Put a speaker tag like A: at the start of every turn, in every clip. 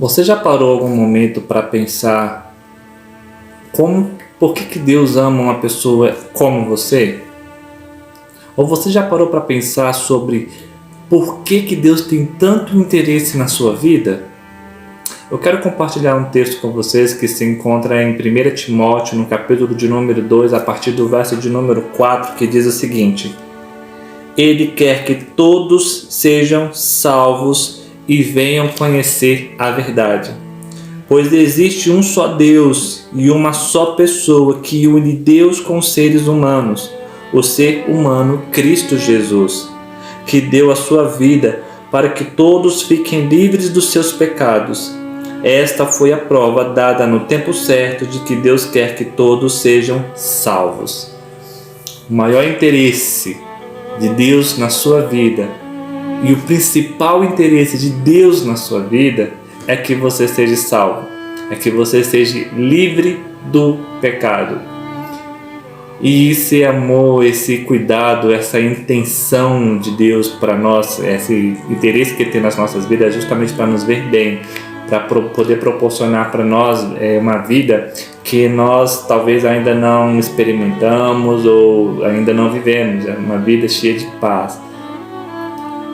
A: Você já parou algum momento para pensar por que Deus ama uma pessoa como você? Ou você já parou para pensar sobre por que Deus tem tanto interesse na sua vida? Eu quero compartilhar um texto com vocês que se encontra em 1 Timóteo, no capítulo de número 2, a partir do verso de número 4, que diz o seguinte: Ele quer que todos sejam salvos e venham conhecer a verdade. Pois existe um só Deus e uma só pessoa que une Deus com os seres humanos, o ser humano Cristo Jesus, que deu a sua vida para que todos fiquem livres dos seus pecados. Esta foi a prova dada no tempo certo de que Deus quer que todos sejam salvos. O maior interesse de Deus na sua vida e o principal interesse de Deus na sua vida é que você seja salvo, é que você seja livre do pecado. E esse amor, esse cuidado, essa intenção de Deus para nós, esse interesse que Ele tem nas nossas vidas é justamente para nos ver bem, para poder proporcionar para nós uma vida que nós talvez ainda não experimentamos ou ainda não vivemos, uma vida cheia de paz.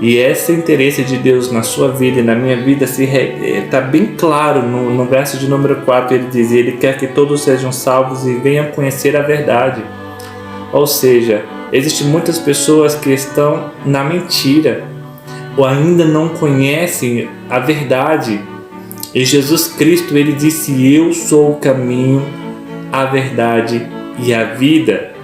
A: E esse interesse de Deus na sua vida e na minha vida está bem claro no verso de número 4, ele diz: Ele quer que todos sejam salvos e venham conhecer a verdade. Ou seja, existem muitas pessoas que estão na mentira ou ainda não conhecem a verdade. E Jesus Cristo, ele disse: Eu sou o caminho, a verdade e a vida.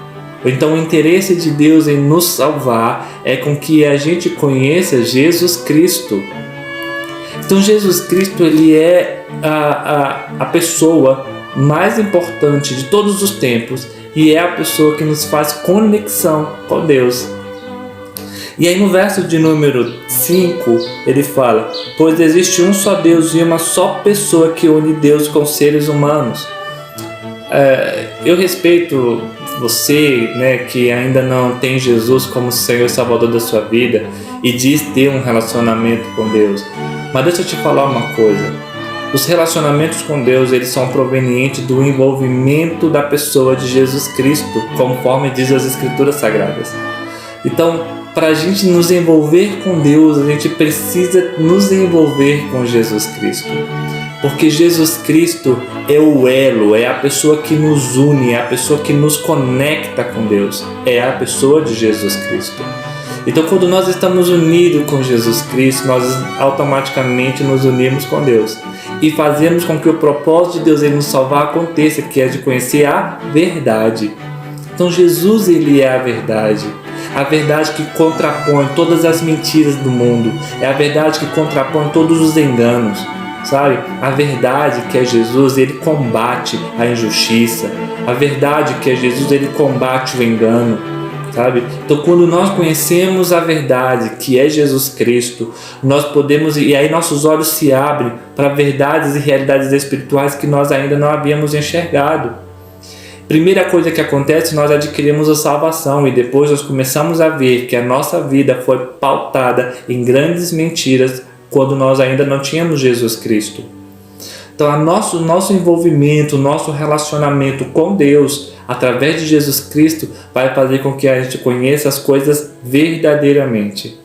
A: Então o interesse de Deus em nos salvar é com que a gente conheça Jesus Cristo. Então Jesus Cristo, ele é a pessoa mais importante de todos os tempos e é a pessoa que nos faz conexão com Deus. E aí no verso de número 5 ele fala: Pois existe um só Deus e uma só pessoa que une Deus com os seres humanos. Eu respeito você, que ainda não tem Jesus como Senhor e Salvador da sua vida e diz ter um relacionamento com Deus. Mas deixa eu te falar uma coisa: os relacionamentos com Deus, eles são provenientes do envolvimento da pessoa de Jesus Cristo, conforme diz as Escrituras Sagradas. Então, para a gente nos envolver com Deus, a gente precisa nos envolver com Jesus Cristo. Porque Jesus Cristo é o elo, é a pessoa que nos une, é a pessoa que nos conecta com Deus. É a pessoa de Jesus Cristo. Então, quando nós estamos unidos com Jesus Cristo, nós automaticamente nos unimos com Deus. E fazemos com que o propósito de Deus em nos salvar aconteça, que é de conhecer a verdade. Então, Jesus, ele é a verdade. A verdade que contrapõe todas as mentiras do mundo. É a verdade que contrapõe todos os enganos. Sabe? A verdade que é Jesus, ele combate a injustiça. A verdade que é Jesus, ele combate o engano. Sabe? Então, quando nós conhecemos a verdade que é Jesus Cristo, nós podemos, e aí nossos olhos se abrem para verdades e realidades espirituais que nós ainda não havíamos enxergado. Primeira coisa que acontece, nós adquirimos a salvação e depois nós começamos a ver que a nossa vida foi pautada em grandes mentiras quando nós ainda não tínhamos Jesus Cristo. Então, nosso envolvimento, nosso relacionamento com Deus, através de Jesus Cristo, vai fazer com que a gente conheça as coisas verdadeiramente.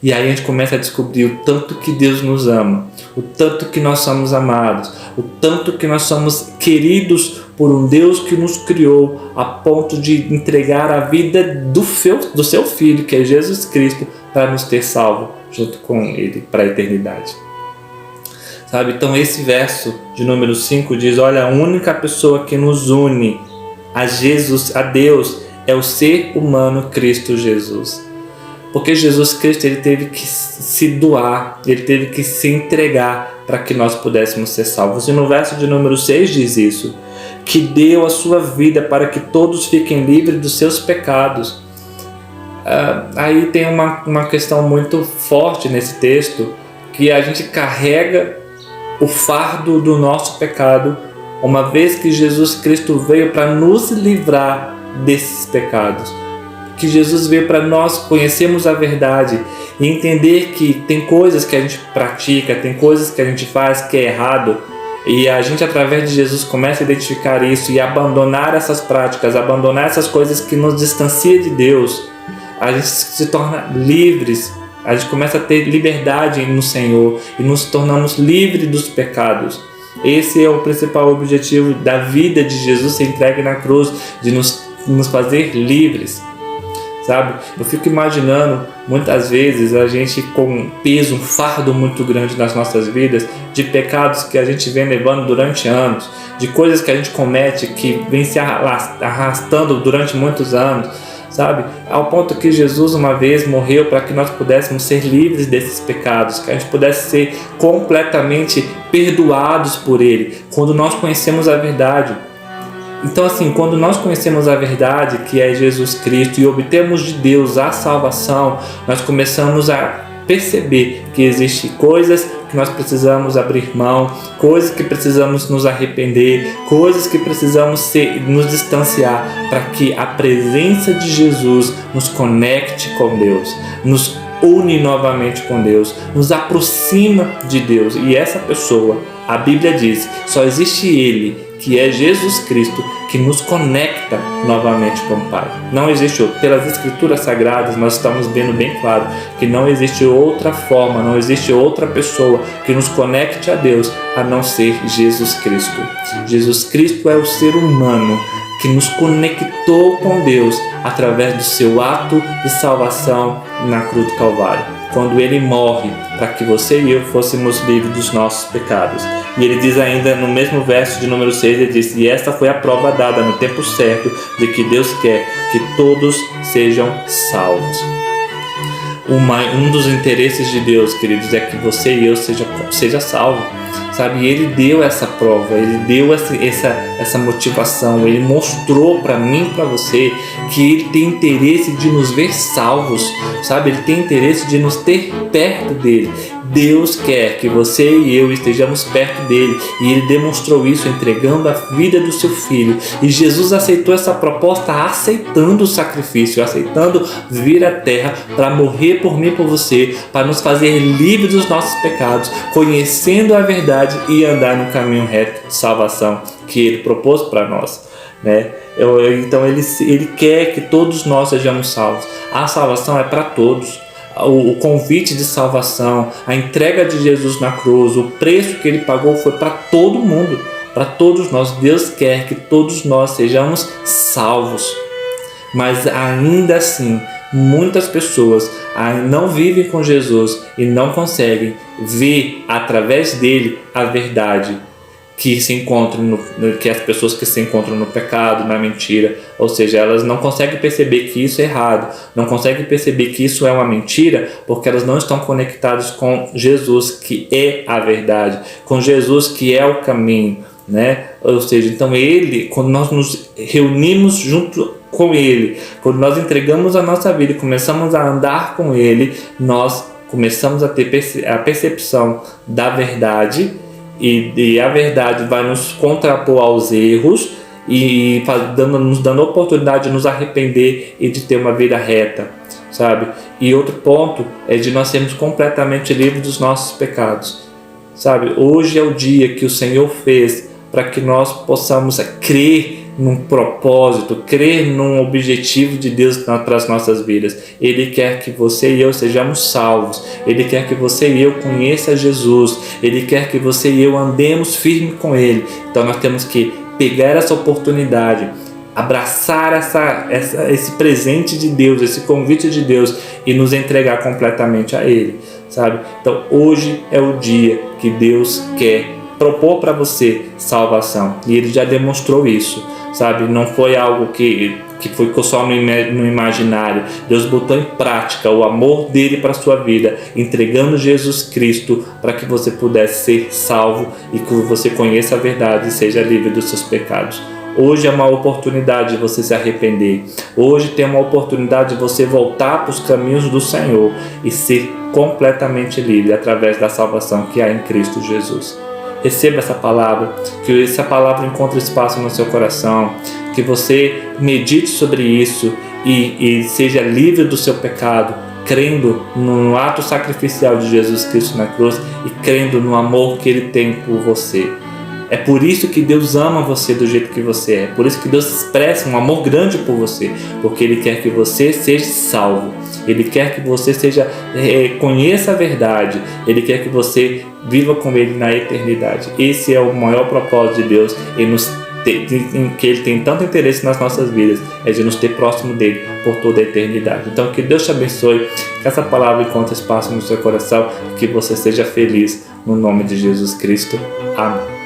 A: E aí a gente começa a descobrir o tanto que Deus nos ama, o tanto que nós somos amados, o tanto que nós somos queridos por um Deus que nos criou a ponto de entregar a vida do seu Filho, que é Jesus Cristo, para nos ter salvo junto com Ele para a eternidade. Sabe? Então esse verso de número 5 diz: Olha, a única pessoa que nos une a Jesus, a Deus, é o ser humano Cristo Jesus. Porque Jesus Cristo, ele teve que se doar, ele teve que se entregar para que nós pudéssemos ser salvos. E no verso de número 6 diz isso: que deu a sua vida para que todos fiquem livres dos seus pecados. Aí tem uma questão muito forte nesse texto, que a gente carrega o fardo do nosso pecado, uma vez que Jesus Cristo veio para nos livrar desses pecados. Que Jesus veio para nós conhecermos a verdade e entender que tem coisas que a gente pratica, tem coisas que a gente faz que é errado, e a gente, através de Jesus, começa a identificar isso e abandonar essas práticas, abandonar essas coisas que nos distanciam de Deus, a gente se torna livres, a gente começa a ter liberdade no Senhor e nos tornamos livres dos pecados. Esse é o principal objetivo da vida de Jesus ser entregue na cruz, de nos fazer livres, sabe? Eu fico imaginando, muitas vezes, a gente com um peso, um fardo muito grande nas nossas vidas, de pecados que a gente vem levando durante anos, de coisas que a gente comete que vem se arrastando durante muitos anos, sabe? Ao ponto que Jesus uma vez morreu para que nós pudéssemos ser livres desses pecados, que a gente pudesse ser completamente perdoados por Ele, quando nós conhecemos a verdade. Então, assim, quando nós conhecemos a verdade, que é Jesus Cristo, e obtemos de Deus a salvação, nós começamos a perceber que existem coisas que nós precisamos abrir mão, coisas que precisamos nos arrepender, coisas que precisamos nos distanciar, para que a presença de Jesus nos conecte com Deus, nos une novamente com Deus, nos aproxima de Deus. E essa pessoa, a Bíblia diz, só existe Ele, que é Jesus Cristo, que nos conecta novamente com o Pai. Não existe outro. Pelas Escrituras Sagradas, nós estamos vendo bem claro que não existe outra forma, não existe outra pessoa que nos conecte a Deus, a não ser Jesus Cristo. Jesus Cristo é o ser humano que nos conectou com Deus através do seu ato de salvação na cruz do Calvário, quando Ele morre para que você e eu fôssemos livres dos nossos pecados. E Ele diz ainda no mesmo verso de número 6, Ele diz: e esta foi a prova dada no tempo certo de que Deus quer que todos sejam salvos. Um dos interesses de Deus, queridos, é que você e eu seja salvo, sabe? E Ele deu essa prova, Ele deu essa motivação, Ele mostrou para mim e para você que Ele tem interesse de nos ver salvos, sabe? Ele tem interesse de nos ter perto dEle. Deus quer que você e eu estejamos perto dEle, e Ele demonstrou isso entregando a vida do seu Filho. E Jesus aceitou essa proposta, aceitando o sacrifício, aceitando vir à terra para morrer por mim e por você, para nos fazer livres dos nossos pecados, conhecendo a verdade e andar no caminho reto de salvação que Ele propôs para nós, né? Então ele quer que todos nós sejamos salvos. A salvação é para todos. O convite de salvação, a entrega de Jesus na cruz, o preço que Ele pagou foi para todo mundo, para todos nós. Deus quer que todos nós sejamos salvos, mas ainda assim muitas pessoas não vivem com Jesus e não conseguem ver através dele a verdade que se encontram que as pessoas que se encontram no pecado, na mentira, ou seja, elas não conseguem perceber que isso é errado, não conseguem perceber que isso é uma mentira, porque elas não estão conectadas com Jesus, que é a verdade, com Jesus, que é o caminho, né? Ou seja, então Ele, quando nós nos reunimos junto com Ele, quando nós entregamos a nossa vida e começamos a andar com Ele, nós começamos a ter a percepção da verdade. E a verdade vai nos contrapor aos erros e nos dando a oportunidade de nos arrepender e de ter uma vida reta, sabe? E outro ponto é de nós sermos completamente livres dos nossos pecados, sabe? Hoje é o dia que o Senhor fez para que nós possamos crer num propósito, crer num objetivo de Deus para as nossas vidas. Ele quer que você e eu sejamos salvos, Ele quer que você e eu conheça Jesus, Ele quer que você e eu andemos firme com Ele. Então nós temos que pegar essa oportunidade, abraçar esse presente de Deus, esse convite de Deus e nos entregar completamente a Ele, sabe? Então hoje é o dia que Deus quer propor para você salvação, e Ele já demonstrou isso, sabe? Não foi algo que ficou só no imaginário. Deus botou em prática o amor dele para a sua vida, entregando Jesus Cristo para que você pudesse ser salvo e que você conheça a verdade e seja livre dos seus pecados. Hoje é uma oportunidade de você se arrepender. Hoje tem uma oportunidade de você voltar para os caminhos do Senhor e ser completamente livre através da salvação que há em Cristo Jesus. Receba essa palavra, que essa palavra encontre espaço no seu coração, que você medite sobre isso e seja livre do seu pecado, crendo no ato sacrificial de Jesus Cristo na cruz e crendo no amor que Ele tem por você. É por isso que Deus ama você do jeito que você é. Por isso que Deus expressa um amor grande por você. Porque Ele quer que você seja salvo. Ele quer que você conheça a verdade. Ele quer que você viva com Ele na eternidade. Esse é o maior propósito de Deus em que Ele tem tanto interesse nas nossas vidas, é de nos ter próximo dele por toda a eternidade. Então que Deus te abençoe, que essa palavra encontre espaço no seu coração, que você seja feliz no nome de Jesus Cristo. Amém.